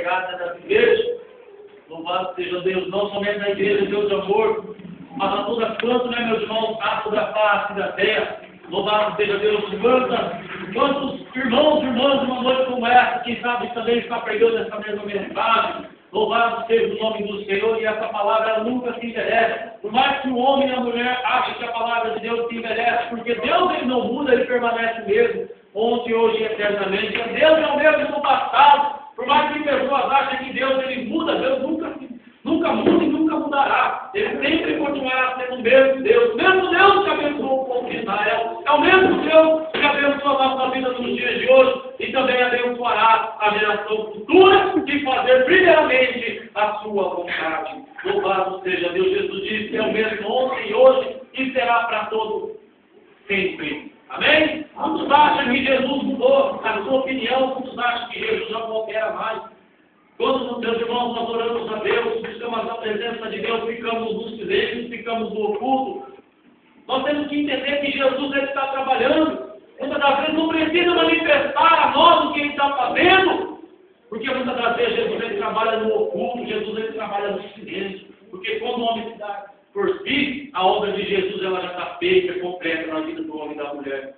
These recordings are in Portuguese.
pregada das igrejas. Louvado seja Deus, não somente na igreja, Deus de amor, mas a toda quanto, né, meus irmãos, a toda face da terra. Louvado seja Deus, quantos irmãos e irmãs, uma noite como essa, quem sabe também está pregando essa mesma mensagem. Louvado seja o nome do Senhor, e essa palavra ela nunca se envelhece. Por mais que o homem e a mulher achem que a palavra de Deus se envelhece, porque Deus ele não muda, ele permanece o mesmo, ontem, hoje e eternamente. Deus é o mesmo no passado. Por mais que pessoas achem que Deus ele muda, Deus nunca muda e nunca mudará. Ele sempre continuará sendo o mesmo Deus. O mesmo Deus que abençoou o povo de Israel. É o mesmo Deus que abençoa a nossa vida nos dias de hoje e também abençoará a geração futura de fazer primeiramente a sua vontade. Louvado seja Deus. Jesus disse que é o mesmo ontem e hoje e será para todo sempre. Amém? Muitos acham que Jesus mudou a sua opinião, muitos acham que Jesus já não opera mais. Quando, meus irmãos, nós oramos a Deus, buscamos a presença de Deus, ficamos no silêncio, ficamos no oculto, nós temos que entender que Jesus ele está trabalhando. Muitas das vezes não precisa manifestar a nós o que ele está fazendo, porque muitas das vezes Jesus ele trabalha no oculto, Jesus ele trabalha no silêncio, porque quando o homem se dá por si, a obra de Jesus ela já está feita, completa na vida do homem e da mulher.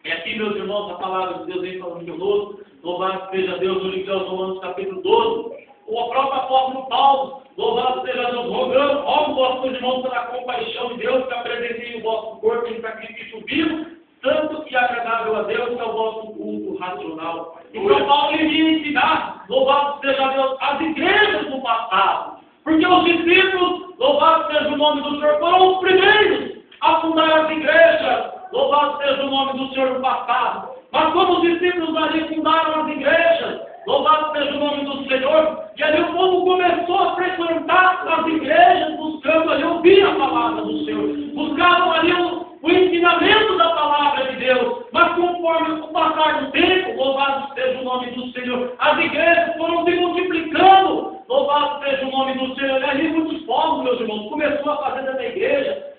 E aqui, meus irmãos, a palavra de Deus vem falando conosco. Louvado seja Deus, no livro de Romanos, capítulo 12. O próprio apóstolo Paulo, louvado seja Deus, rogo vossos irmãos pela compaixão de Deus, que apresentem o vosso corpo em sacrifício vivo, santo e agradável a Deus, que é o vosso culto racional. Então, Paulo iria ensinar, louvado seja Deus, as igrejas do passado. Porque os discípulos, louvado seja o nome do Senhor, foram os primeiros a fundar as igrejas. Louvado seja o nome do Senhor no passado. Mas quando os discípulos ali fundaram as igrejas, louvado seja o nome do Senhor, e ali o povo começou a frequentar as igrejas, buscando ali ouvir a palavra do Senhor. Buscavam ali o ensinamento da palavra de Deus. Mas conforme o passar do tempo, louvado seja o nome do Senhor, as igrejas foram se multiplicando. Louvado seja o nome do Senhor. E ali muitos povos, meus irmãos, começou a fazer dessa igreja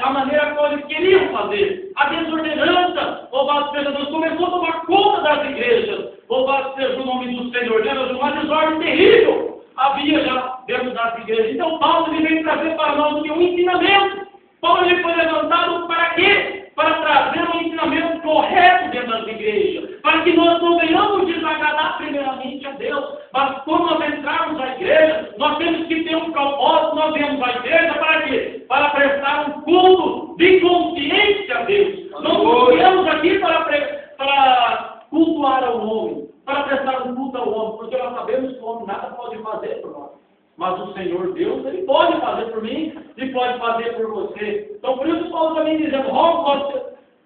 a maneira como eles queriam fazer. A desordenança, louvado seja Deus, começou a tomar conta das igrejas. Louvado seja o nome do Senhor. Uma desordem terrível havia já dentro das igrejas. Então Paulo ele vem trazer para nós um ensinamento. Paulo ele foi levantado para quê? Para trazer um ensinamento correto dentro das igrejas. Para que nós não venhamos desagradar primeiramente a Deus. Mas quando nós entrarmos na igreja, nós temos que ter um propósito. Nós viemos à igreja para quê? Para prestar um culto de consciência a Deus. Nós viemos aqui para cultuar ao homem. Para prestar um culto ao homem. Porque nós sabemos que o homem nada pode fazer por nós. Mas o Senhor Deus, Ele pode fazer por mim e pode fazer por você. Então, por isso, Paulo também dizendo, rogo,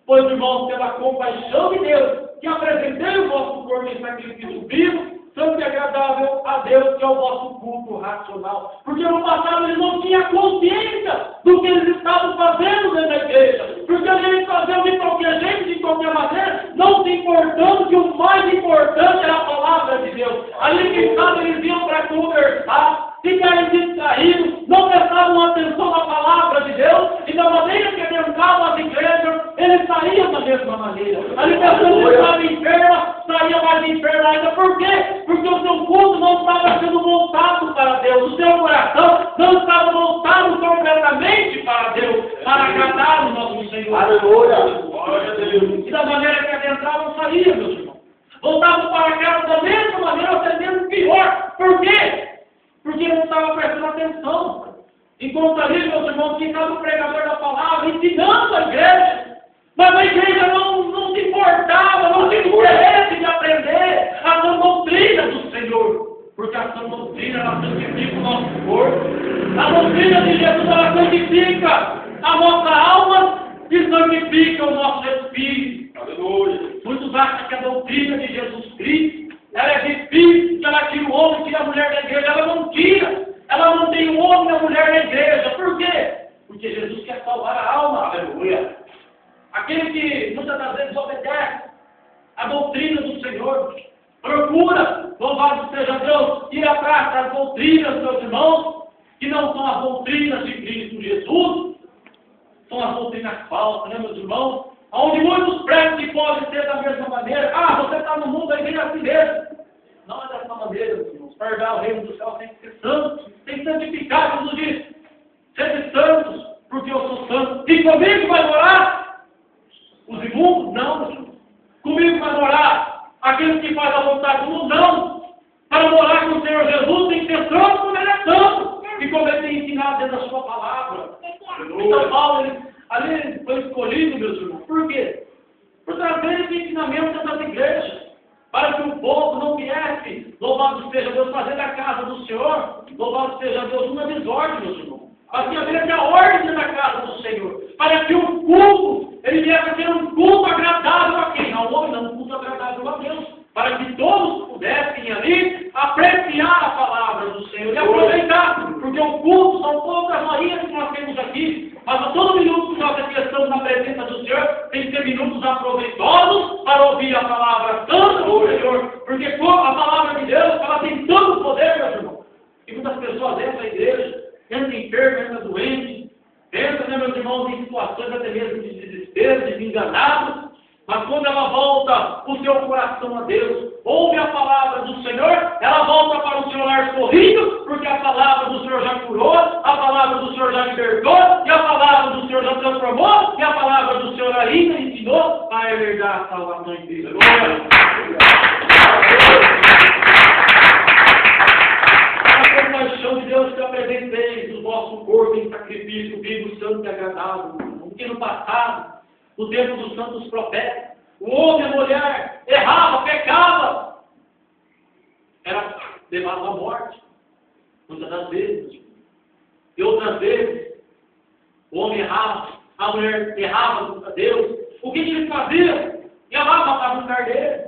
pois, irmãos, pela compaixão de Deus, que apresentei o vosso corpo em sacrifício vivo, santo e agradável a Deus, que é o vosso culto racional. Porque no passado eles não tinham consciência do que eles estavam fazendo dentro da igreja. Porque eles faziam de qualquer jeito, de qualquer maneira, não se importando que o mais importante era a palavra de Deus. Ali que estava, eles iam para conversar. Ficaram distraídos, não prestavam atenção na palavra de Deus, e da maneira que adentravam as igrejas, eles saíam da mesma maneira. Ali pessoas que estavam enfermas, saíam mais enfermas ainda. Por quê? Porque o seu culto não estava sendo voltado para Deus, o seu coração não estava voltado completamente para Deus, para agradar o nosso Senhor. Aleluia! E da maneira que adentravam, saíam, meus irmãos. Voltavam para casa da mesma maneira, até mesmo pior. Por quê? Porque ele não estava prestando atenção. Enquanto ali, meus irmãos, ficava o pregador da palavra, ensinando a igreja. Mas a igreja não se importava, não tinha interesse de aprender a sã doutrina do Senhor. Porque a sã doutrina, ela santifica o nosso corpo. A doutrina de Jesus, ela santifica a nossa alma e santifica o nosso espírito. Aleluia. Muitos acham que a doutrina de Jesus Cristo ela é difícil, que ela tira o homem, tira a mulher da igreja. Ela não tira. Ela não tem o homem e a mulher da igreja. Por quê? Porque Jesus quer salvar a alma. Aleluia. Aquele que muitas das vezes obedece a doutrina do Senhor, procura, louvado seja Deus, ir atrás das doutrinas, meus irmãos, que não são as doutrinas de Cristo Jesus, são as doutrinas falsas, né, meus irmãos? Onde muitos pregam que pode ser da mesma maneira. Ah, você está no mundo, a igreja é assim mesmo. Não é dessa maneira, meus irmãos. Para herdar o reino do céu tem que ser santo, tem que santificar, Jesus diz. Sede santos, porque eu sou santo. E comigo vai morar os imundos? Não, meus irmãos. Comigo vai morar aqueles que fazem a vontade do mundo? Não. Para morar com o Senhor Jesus tem que ser santo como Ele é santo. E como Ele tem ensinado dentro da sua palavra. Então Paulo, ali foi escolhido, meus irmãos. Por quê? Por trazer esse ensinamento dentro das igrejas. Para que o povo não viesse, louvado seja Deus, fazer da casa do Senhor, louvado seja Deus, uma desordem, meus irmãos. Para que havia a ordem da casa do Senhor. Para que o culto, ele viesse a ser um culto agradável a quem? Ao homem, não, um culto agradável a Deus. Para que todos pudessem ali apreciar a palavra do Senhor e aproveitar. Porque o culto são poucas horinhas que nós temos aqui. Mas a todo minuto que nós aqui estamos na presença do Senhor, tem que ser minutos aproveitosos para ouvir a palavra santa do Senhor. Porque a palavra de Deus, ela tem todo o poder, meus irmãos. E muitas pessoas entram na igreja, entram enfermas, entram doentes, entram, né, meus irmãos, em situações até mesmo de desespero, de enganados. Mas quando ela volta o seu coração a Deus, ouve a palavra do Senhor, ela volta para o seu lar sorrindo, porque a palavra do Senhor já curou, a palavra do Senhor já libertou, e a palavra do Senhor já transformou, e a palavra do Senhor ainda ensinou a herdar a salvação em Cristo. A compaixão de Deus que apresentei do vosso corpo em sacrifício vivo, santo e agradável, porque no passado, no tempo dos santos profetas, o homem e a mulher errava, pecava, era levado à morte, muitas das vezes. E outras vezes, o homem errava, a mulher errava contra Deus. O que eles faziam? Ia lá, matava um carneiro,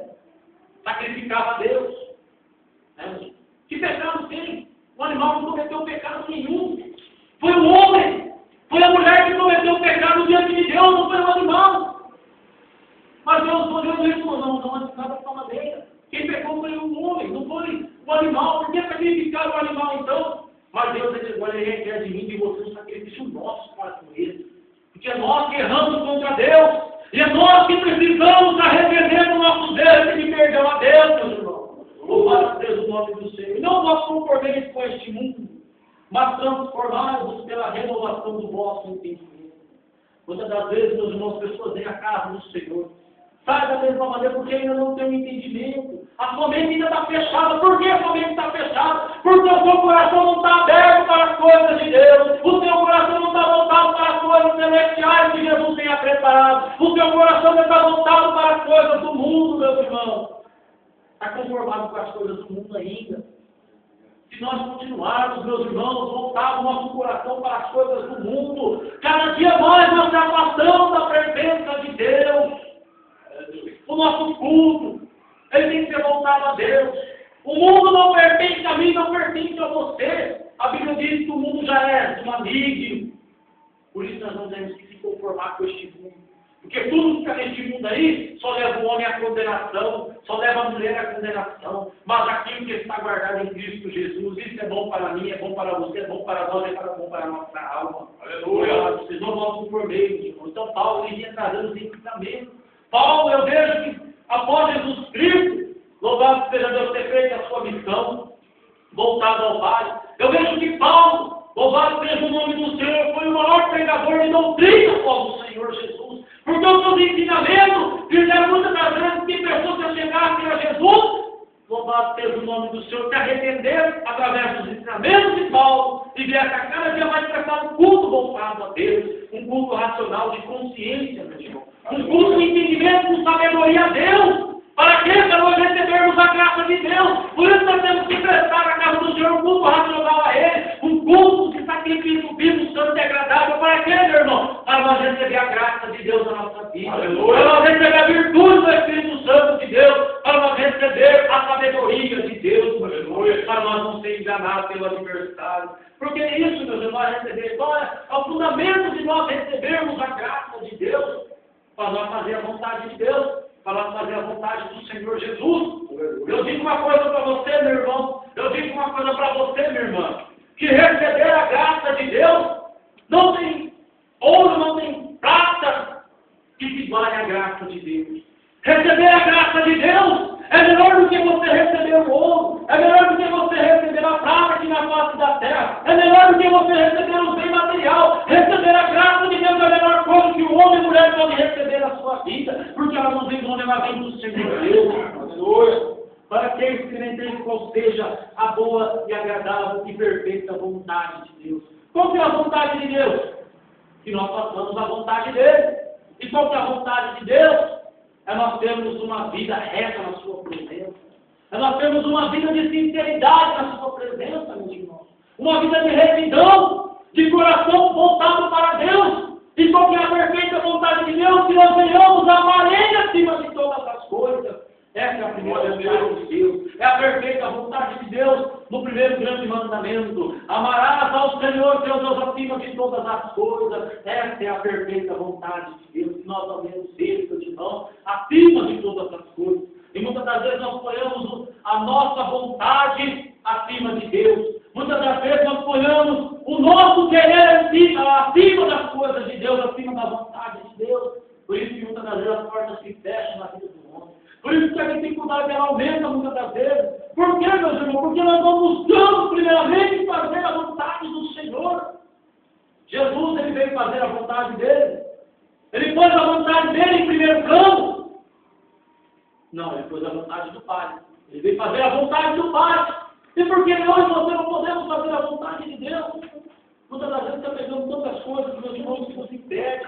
sacrificava a Deus. Que pecado tem? O animal não cometeu pecado nenhum. Foi o homem. Foi a mulher que cometeu o pecado diante de Deus, não foi o animal. Mas Deus olhou isso, não nada dessa maneira. Quem pecou foi o homem, não foi o animal. Por que sacrificar o animal então? Mas Deus ele requer de mim e de você um sacrifício nosso para com ele. Porque é nós que erramos contra Deus. E é nós que precisamos arrepender do nosso erros e pedir perdão a Deus, meus irmãos. Louvado seja o nome do Senhor. E não nós conformemos com este mundo, mas transformados pela renovação do vosso entendimento. Muitas das vezes, meus irmãos, pessoas vêm à casa do Senhor. Sai da mesma maneira porque ainda não tem um entendimento. A sua mente ainda está fechada. Por que a sua mente está fechada? Porque o seu coração não está aberto para as coisas de Deus. O seu coração não está voltado para as coisas celestiais que Jesus tenha preparado. O seu coração não está voltado para as coisas do mundo, meus irmãos. Está conformado com as coisas do mundo ainda. Se nós continuarmos, meus irmãos, voltar o nosso coração para as coisas do mundo, cada dia mais nós nos afastamos da presença de Deus. O nosso culto, ele tem que ser voltado a Deus. O mundo não pertence a mim, não pertence a você. A Bíblia diz que o mundo já é maligno. Por isso nós não temos que se conformar com este mundo. Porque tudo que está neste mundo aí só leva o homem à condenação, só leva a mulher à condenação. Mas aquilo que está guardado em Cristo Jesus, isso é bom para mim, é bom para você, é bom para nós, é bom para a nossa alma. Aleluia! Vocês não vão conformeiros, irmão. Então Paulo iria trazendo os ensinamentos. Paulo, eu vejo que após Jesus Cristo, louvado seja Deus, ter feito a sua missão, voltado ao Pai. Eu vejo que Paulo, louvado seja o nome do Senhor, foi o maior pregador de doutrina após o Senhor Jesus. Porque os seus ensinamentos fizeram muitas das vezes que pessoas que chegassem a Jesus, louvado seja o nome do Senhor, se arrependeram através dos ensinamentos de Paulo e viessem a cada dia mais prestar um culto voltado a Deus, um culto racional de consciência, meu irmão. Um culto de entendimento com sabedoria a Deus. Para que nós recebermos a graça de Deus. Por isso nós temos que prestar a casa do Senhor um culto racional a Ele. Um culto de sacrifício vivo, santo e agradável. Para quê, meu irmão? Para nós receber a graça de Deus na nossa vida. Aleluia. Para nós receber a virtude do Espírito Santo de Deus. Para nós receber a sabedoria de Deus. Aleluia. Para nós não ser enganados pelo adversário. Porque isso, meus irmãos, receber. É o fundamento de nós recebermos a graça de Deus. Para nós fazer a vontade de Deus. Para nós fazer a vontade do Senhor Jesus. Eu digo uma coisa para você, meu irmão. Eu digo uma coisa para você, minha irmã. Que receber a graça de Deus não tem ouro, não tem prata que se vale a graça de Deus. Receber a graça de Deus é melhor do que você receber o ouro. Porque você receber o bem material, receber a graça de Deus é a melhor coisa que o homem e a mulher podem receber na sua vida. Porque ela não vem do homem, ela vem do Senhor Deus. Aleluia. Para que experimentei qual seja a boa e agradável e perfeita vontade de Deus. Qual que é a vontade de Deus? Que nós façamos a vontade dele. E qual que é a vontade de Deus? É nós termos uma vida reta na sua presença. É nós termos uma vida de sinceridade na sua presença, meus irmãos. Uma vida de retidão, de coração voltado para Deus. E qual que é a perfeita vontade de Deus? Que nós venhamos a amar Ele acima de todas as coisas. Essa é a primeira vontade de Deus. É a perfeita vontade de Deus no primeiro grande mandamento. Amarás ao Senhor teu Deus acima de todas as coisas. Essa é a perfeita vontade de Deus. Que nós amemos Ele, meus irmãos, acima de todas as coisas. E muitas das vezes nós ponhamos a nossa vontade acima de Deus. Muitas das vezes nós ponhamos o nosso querer acima das coisas de Deus, acima da vontade de Deus. Por isso que muitas das vezes as portas se fecham na vida do homem. Por isso que a dificuldade ela aumenta muitas das vezes. Por quê, meus irmãos? Porque nós não buscamos primeiramente fazer a vontade do Senhor. Jesus, ele veio fazer a vontade dele. Ele pôs a vontade dele em primeiro plano. Não, ele pôs a vontade do Pai. Ele veio fazer a vontade do Pai. E por que nós não podemos fazer a vontade de Deus? Muitas das vezes está pegando tantas coisas, meus irmãos, que você impede.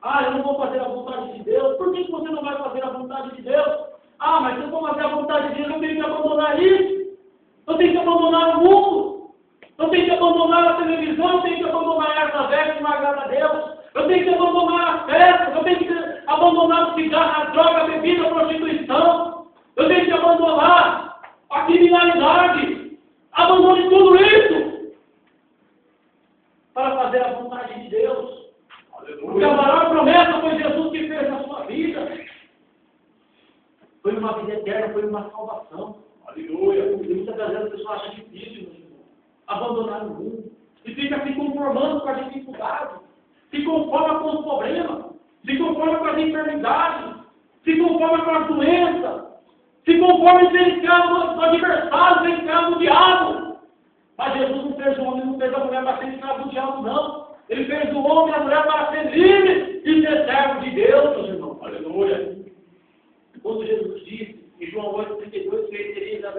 Ah, eu não vou fazer a vontade de Deus. Por que você não vai fazer a vontade de Deus? Ah, mas se eu for fazer a vontade de Deus, eu tenho que abandonar isso. Eu tenho que abandonar o mundo. Eu tenho que abandonar a televisão. Eu tenho que abandonar essa veste que não agrada a Deus. Eu tenho que abandonar as festas. Eu tenho que abandonar o cigarro, a droga, a bebida, a prostituição. Eu tenho que abandonar a criminalidade. Abandone tudo isso para fazer a vontade de Deus. Porque a maior promessa foi Jesus que fez na sua vida. Foi uma vida eterna, foi uma salvação. Aleluia. E muitas das vezes as pessoas acham difícil, meu irmão, abandonar o mundo. E fica se conformando com a dificuldade. Se conforma com os problemas. Se conforma com as enfermidades. Se conforma com as doenças. Se conforma em ser escravo do adversário, ser escravo do diabo. Mas Jesus não fez o homem, não fez a mulher para ser escravo do diabo, não. Ele fez o homem e a mulher para ser livre e ser servo de Deus, meus irmãos. Aleluia. Quando Jesus disse em João 8,32, conhecereis a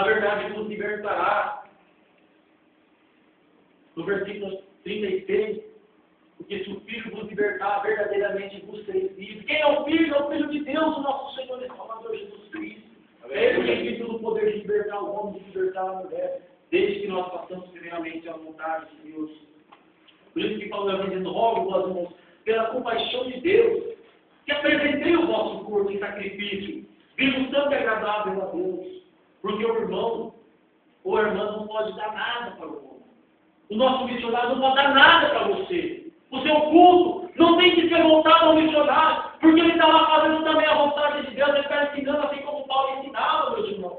verdade vos libertará. No versículo 36, porque se o Filho vos libertar, verdadeiramente vos sereis livres. Quem é o Filho? É o Filho de Deus, o nosso Senhor e Salvador Jesus Cristo. É Ele que tem todo o poder de libertar o homem, de libertar a mulher, desde que nós façamos primeiramente a vontade de Deus. Por isso que Paulo está dizendo, rogo, vós irmãos, pela compaixão de Deus, que apresentei o vosso corpo em sacrifício, vivo santo e agradável a Deus. Porque o irmão ou a irmã não pode dar nada para o homem. O nosso missionário não pode dar nada para você. O seu culto não tem que ser voltado ao missionário, porque ele está lá fazendo também a vontade de Deus, ele está ensinando assim como Paulo ensinava, meus irmãos.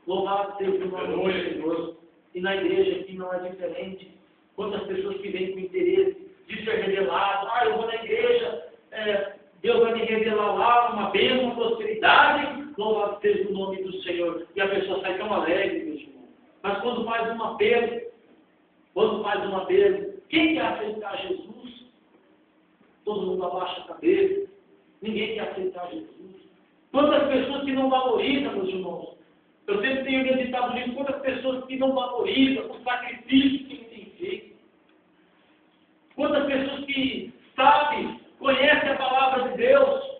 Louvado seja o nome do Senhor. E na igreja aqui não é diferente. Quantas pessoas que vêm com interesse de ser revelado, eu vou na igreja, Deus vai me revelar lá uma bênção, uma prosperidade, louvado seja o nome do Senhor. E a pessoa sai tão alegre, meus irmãos. Mas quando faz um apelo, quem quer aceitar Jesus? Todo mundo abaixa a cabeça, ninguém quer aceitar Jesus. Quantas pessoas que não valorizam, meus irmãos? Eu sempre tenho meditado nisso, quantas pessoas que não valorizam o sacrifício que ele tem feito. Quantas pessoas que sabem, conhecem a palavra de Deus,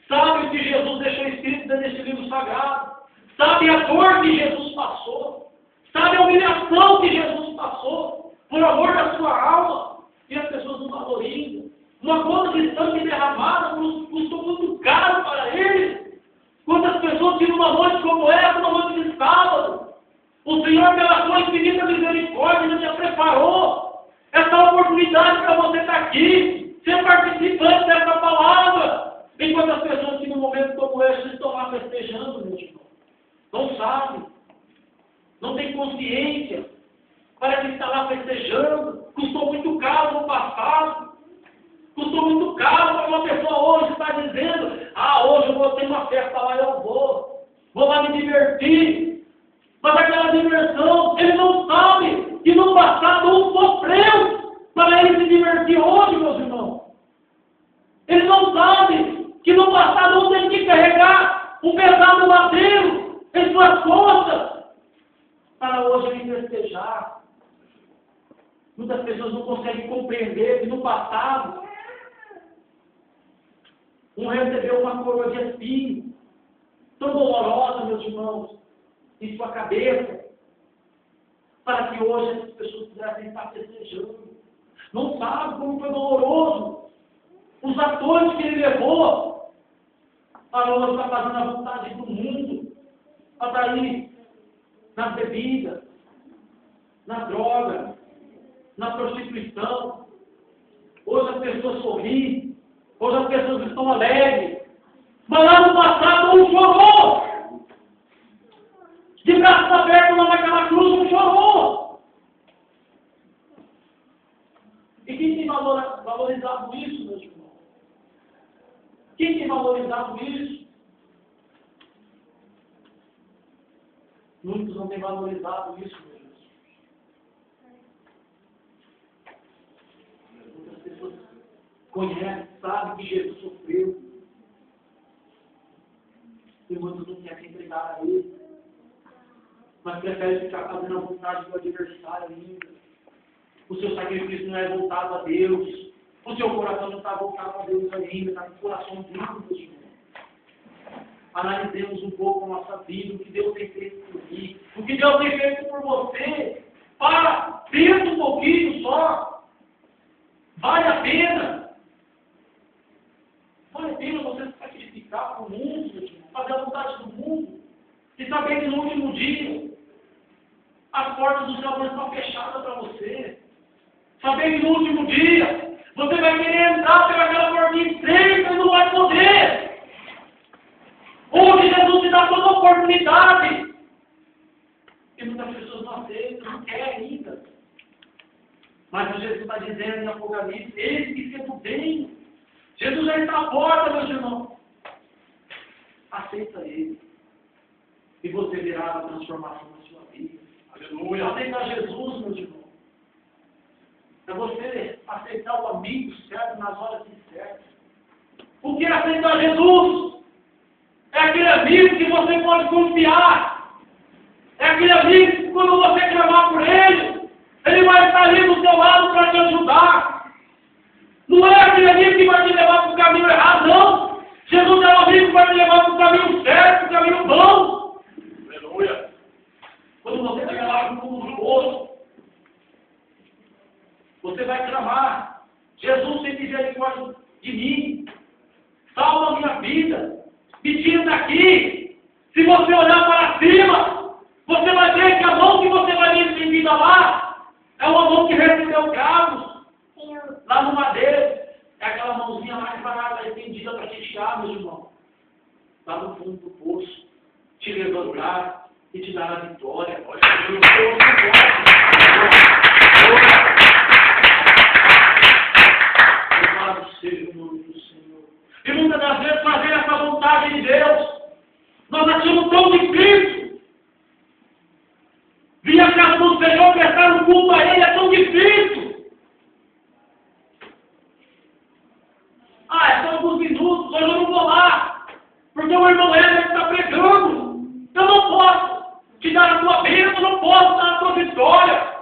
sabem o que Jesus deixou escrito nesse livro sagrado, sabem a dor que Jesus passou, sabem a humilhação que Jesus passou, por amor da sua alma, e as pessoas não valorizam. Uma gota de sangue derramada custou muito caro para eles. Quantas pessoas que numa noite como essa, numa noite de sábado, o Senhor, pela sua infinita misericórdia, já preparou essa oportunidade para você estar aqui, ser participante dessa palavra. Enquanto as pessoas que num momento como esse estão lá festejando, meu irmão, não sabem, não têm consciência, parece que está lá festejando, custou muito caro no passado. Custou muito caro para uma pessoa hoje estar dizendo, hoje eu vou ter uma festa lá, eu vou lá me divertir. Mas aquela diversão, ele não sabe lá no madeiro, em suas costas, para hoje ele festejar. Muitas pessoas não conseguem compreender que no passado, um recebeu uma coroa de espinho, tão dolorosa, meus irmãos, em sua cabeça, para que hoje essas pessoas pudessem estar festejando. Não sabe como foi doloroso os atores que ele levou para hoje estar fazendo a vontade do mundo, para estar aí na bebida, na droga, na prostituição. Hoje as pessoas sorriem, hoje as pessoas estão alegres, mas lá no passado um chorou. De braços abertos lá naquela cruz, um chorou. E quem tem valorizado isso, meus irmãos? Quem tem valorizado isso? Muitos não têm valorizado isso, meus irmãos. Muitas pessoas conhecem, sabem que Jesus sofreu. E muitos não querem entregar a Ele. Mas prefere ficar fazendo a vontade do adversário ainda. O seu sacrifício não é voltado a Deus. O seu coração não está voltado a Deus ainda. Está com o coração duro, meus irmãos. Analisemos um pouco a nossa vida, o que Deus tem feito por mim, o que Deus tem feito por você. Para, pensa um pouquinho só. Vale a pena. Vale a pena você se sacrificar para o mundo, meus irmãos, fazer a vontade do mundo. E saber que no último dia, as portas do céu vão estar fechadas para você. Saber que no último dia, você vai querer entrar pelaquela portinha estreita e não vai poder. Hoje Jesus te dá toda a oportunidade. E muitas pessoas não aceitam, não querem ainda. Mas Jesus está dizendo em Apocalipse, eis que cedo vem. Jesus já está à porta, meus irmãos. Aceita Ele. E você verá a transformação na sua vida. Aleluia. Aceita Jesus, meus irmãos. É você aceitar o amigo certo nas horas certas. O que é aceitar Jesus? É aquele amigo que você pode confiar. É aquele amigo que quando você clamar por Ele, Ele vai estar ali do seu lado para te ajudar. Não é aquele amigo que vai te levar para o caminho errado, não. Jesus é o amigo que vai te levar para o caminho certo, para o caminho bom. Aleluia. Quando você chegar lá no fundo do poço, você vai clamar: Jesus, tem misericórdia de mim, salva a minha vida, me tira daqui. Se você olhar para cima, você vai ver que a mão que você vai ver estendida lá é uma mão que recebeu cravos lá no madeiro. É aquela mãozinha mais barata estendida para te tirar, meus irmãos, lá no fundo do poço, te levantar e te dar a vitória. Olha, louvado seja o nome do Senhor. E muitas das vezes fazer essa vontade de Deus, nós achamos tão difícil. Vir a casa do Senhor, prestar um culto a Ele, é tão difícil. É só alguns minutos, hoje eu não vou lá, porque o irmão Éder está pregando. Eu não posso te dar a tua bênção, eu não posso dar a tua vitória.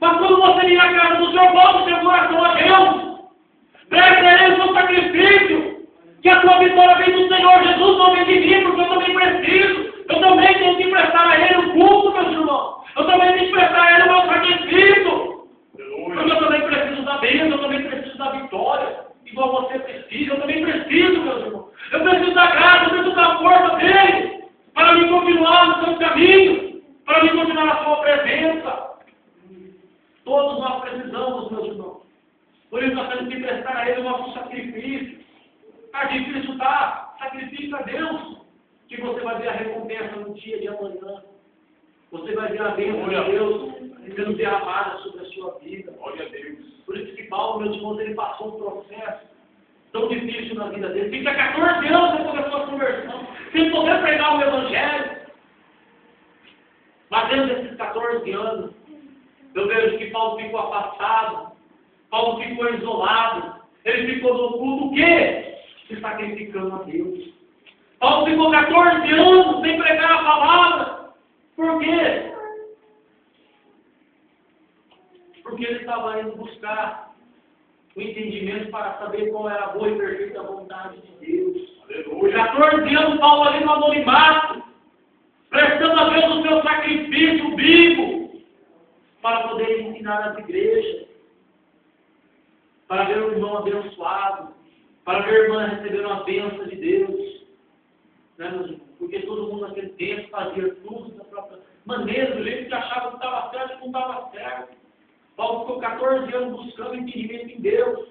Mas quando você vir à casa do Senhor, volte o seu coração a Deus. Preste a Ele o seu sacrifício, que a tua vitória vem do Senhor Jesus, não vem de mim, porque eu também preciso. Eu também tenho que prestar a Ele o culto, meus irmãos. Eu também tenho que prestar a Ele o meu sacrifício. Porque eu também preciso da bênção, eu também preciso da vitória. Igual você precisa, eu também preciso, meus irmãos. Eu preciso da graça, eu preciso da força dele, para me continuar no seu caminho, para me continuar na sua presença. Todos nós precisamos, meus irmãos. Por isso nós temos que prestar a Ele o nosso sacrifício. Está difícil, tá? Sacrifício a Deus, que você vai ver a recompensa no dia de amanhã. Você vai ver a bênção de Deus sendo derramada sobre a sua vida. Glória a Deus. Por isso que Paulo, meus irmãos, ele passou um processo tão difícil na vida dele. Fica 14 anos depois da sua conversão, sem poder pregar o Evangelho. Mas dentro desses 14 anos, eu vejo que Paulo ficou afastado, Paulo ficou isolado, ele ficou no oculto, o quê? Se sacrificando a Deus. Paulo ficou 14 anos sem pregar a palavra. Por quê? Porque ele estava indo buscar o entendimento para saber qual era a boa e perfeita vontade de Deus. Aleluia. 14 anos Paulo ali no anonimato, prestando a Deus o seu sacrifício vivo, para poder ensinar as igrejas, para ver o irmão abençoado, para ver a irmã recebendo a bênção de Deus. Né, meus irmãos? Porque todo mundo naquele tempo fazia tudo da própria maneira, do jeito que achava que estava certo e não estava certo. Paulo ficou 14 anos buscando entendimento em Deus,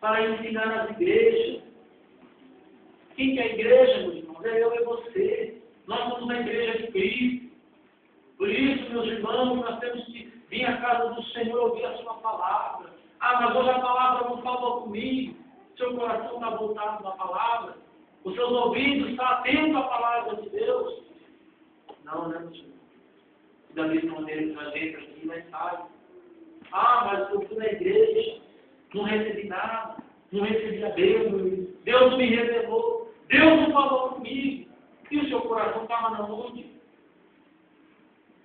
para ensinar as igrejas. Quem que é a igreja, meus irmãos? É eu e você. Nós somos a igreja de Cristo. Por isso, meus irmãos, nós temos que vir à casa do Senhor ouvir a sua palavra. Ah, mas hoje a palavra não falou comigo. Seu coração está voltado na palavra. Os seus ouvidos estão atentos à palavra de Deus. Não, né, meus irmãos? Da mesma maneira que nós entramos aqui, nós saímos. Ah, mas eu fui na igreja, não recebi nada, não recebi a Deus, Deus não me revelou, Deus não falou comigo. E o seu coração estava na onde?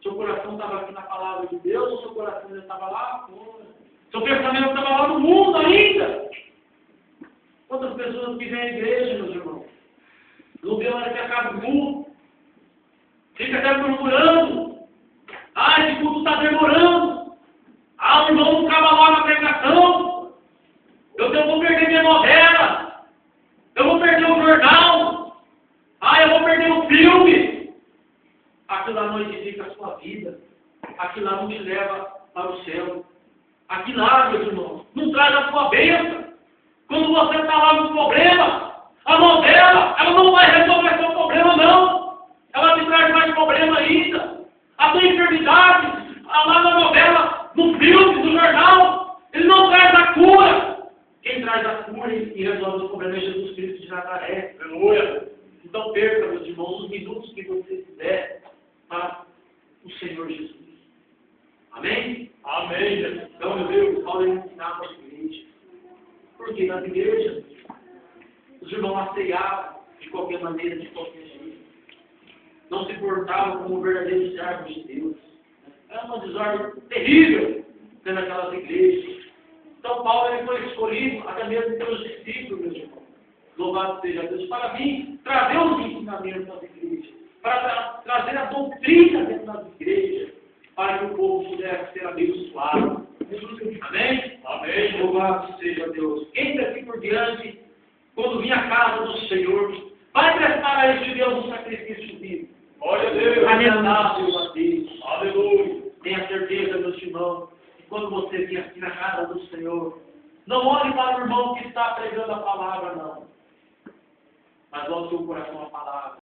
Seu coração estava aqui na palavra de Deus, ou seu coração ainda estava lá fora? Seu pensamento estava lá no mundo ainda? Quantas pessoas que vêm à igreja, meus irmãos? Não vê a hora que acaba o culto, fica até murmurando. Ah, esse culto está demorando. Ah, o irmão não ficava lá na pregação. Eu vou perder minha novela. Eu vou perder o jornal. Ah, eu vou perder o filme. Aquilo lá não edifica a sua vida. Aquilo lá não te leva para o céu. Aquilo lá, meus irmãos, não traz a sua bênção. Quando você está lá no problema, a novela, ela não vai resolver seu problema, não. Ela te traz mais problema ainda. A sua enfermidade, lá na novela, no filme, no jornal, ele não traz a cura. Quem traz a cura e resolve os problemas é Jesus Cristo de Nazaré. Aleluia. Então perca, meus irmãos, os minutos que você tiver para o Senhor Jesus. Amém? Amém. Então, meu Deus, Paulo ensinava as igrejas. Porque nas igrejas, os irmãos aceiavam de qualquer maneira, de qualquer jeito. Não se portavam como verdadeiros servos de Deus. Era uma desordem terrível dentro daquelas igrejas. Então, Paulo ele foi escolhido até mesmo pelos discípulos, meus irmãos. Louvado seja Deus, para mim, trazer os ensinamentos das igrejas, para trazer a doutrina dentro das igrejas, para que o povo pudesse ser abençoado. Amém? Amém. Louvado seja Deus. Quem daqui por diante, quando vir à casa do Senhor, vai prestar a este Deus um sacrifício vivo. Glória a Deus. Agradável a Deus. Aleluia. Tenha certeza, meus irmãos, que quando você vir aqui na casa do Senhor, não olhe para o irmão que está pregando a palavra, não. Mas volte o seu coração à palavra.